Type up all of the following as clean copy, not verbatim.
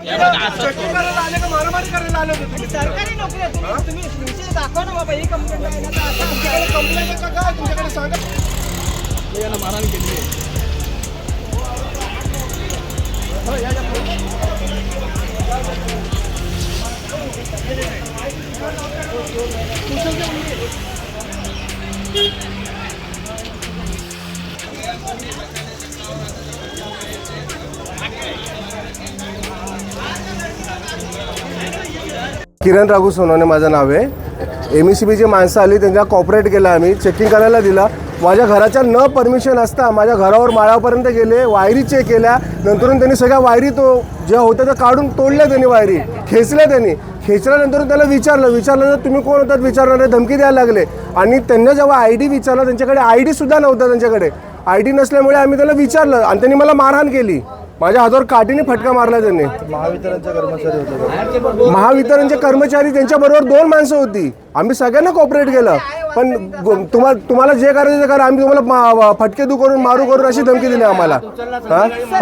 Checking करायला आले का मारामारी करायला आले होते? सरकारी नोकरी आहे, तुम्ही विषय दाखवा ना बाबा, ही कंप्लेंट आहे ना, तर आता तुमच्याकडे कंप्लेंट आहे का काय? तुमच्याकडे सांगा. यांना मारहाण केली आहे. किरण राघू सोनवणे माझं नाव आहे. MSCBची माणसं आली, त्यांना कॉपरेट केलं, आम्ही चेकिंग करायला दिलं. माझ्या घराच्या न परमिशन असता माझ्या घरावर माळापर्यंत गेले, वायरी चेक केल्या. नंतरून त्यांनी सगळ्या वायरी ज्या होत्या त्या काढून तोडल्या, त्यांनी वायरी खेचल्या. त्यांनी खेचल्यानंतर त्याला विचारलं तर तुम्ही कोण होतात विचारणारे, धमकी द्यायला लागले. आणि त्यांना जेव्हा ID विचारलं, त्यांच्याकडे ID सुद्धा नव्हता. त्यांच्याकडे ID नसल्यामुळे आम्ही त्याला विचारलं आणि त्यांनी मला मारहाण केली. माझ्या हातावर काठीने फटका मारला त्यांनी. महावितरणचे कर्मचारी होते. महावितरणचे कर्मचारी, त्यांच्याबरोबर 2 माणसं होती. आम्ही सगळ्यांना कॉपरेट केलं, पण तुम्हाला जे करायचं ते करा, आम्ही तुम्हाला फटके करून मारू करून अशी धमकी दिली आम्हाला.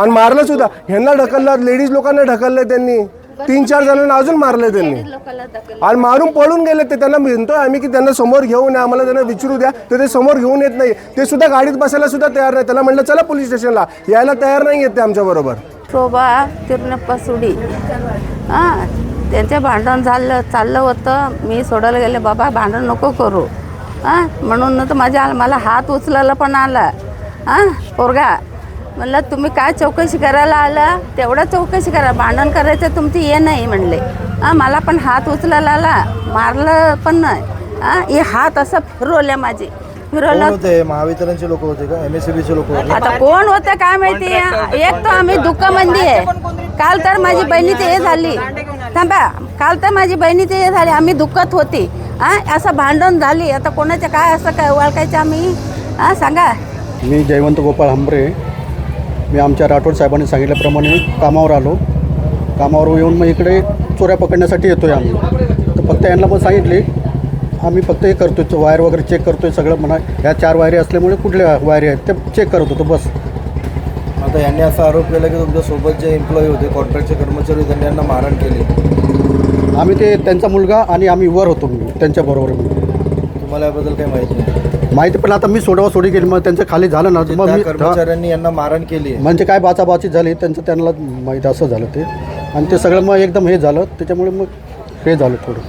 आणि मारलं सुद्धा. ह्यांना ढकललं, लेडीज लोकांना ढकललं त्यांनी. 3-4 जणांना अजून मारले त्यांनी आणि मारून पळून गेले. ते त्यांना म्हणतोय आम्ही की त्यांना समोर घेऊन या, आम्हाला त्यांना विचारू द्या, तर ते समोर घेऊन येत नाही. ते सुद्धा गाडीत बसायला सुद्धा तयार नाही. त्याला म्हटलं चला पोलीस स्टेशनला, यायला तयार नाही येत ते आमच्याबरोबर. शोभा तिरुनप्पा सुडी, हां, त्यांचे भांडण चाललं होतं. मी सोडायला गेले, बाबा भांडण नको करू, हां, म्हणून तर मला हात उचलायला पण आला. हां, पोरगा म्हणलं तुम्ही काय चौकशी करायला आला, तेवढं चौकशी करा, भांडण करायचं तुमची हे नाही म्हणले. हां, मला पण हात उचलायला आला, मारलं पण नाही. हां, हे हात असं फिरवल्या माझे, फिरवलं. होते महावितरणचे लोक होते का, MSCBचे लोक होते? आता कोण होतं काय माहिती. एक तर आम्ही दुःखामध्ये आहे. काल तर माझी बहिणीची हे झाली, थांबा, काल तर माझी बहिणीची हे झाली, आम्ही दुःखात होती. हां, असं भांडण झाली, आता कोणाचं काय असं काय ओळखायचं आम्ही? हां, सांगा. मी जयवंत गोपाळ हंबरे. मी आमच्या राठोड साहेबांनी सांगितल्याप्रमाणे कामावर आलो. कामावर येऊन मग इकडे चोऱ्या पकडण्यासाठी येतो आहे आम्ही. तर फक्त यांना पण सांगितले आम्ही फक्त हे करतो आहे, वायर वगैरे चेक करतो आहे सगळं. म्हणा ह्या 4 वायरी असल्यामुळे कुठल्या वायरी आहेत ते चेक करत होतो बस. आता यांनी असा आरोप केला की तुमच्यासोबत जे एम्प्लॉई होते, कॉन्ट्रॅक्टचे कर्मचारी, त्यांनी यांना मारहाण केली. आम्ही ते त्यांचा मुलगा आणि आम्ही वर होतो त्यांच्याबरोबर. तुम्हाला याबद्दल काही माहिती नाही? माहिती, पण आता मी सोडी केली, मग त्यांचं खाली झालं ना, मग मी कर्मचाऱ्यांनी यांना मारहाण केली म्हणजे काय बाचाबाची झाली त्यांना माहीत, असं झालं ते. आणि ते सगळं मग एकदम हे झालं, त्याच्यामुळे मग हे झालं थोडं.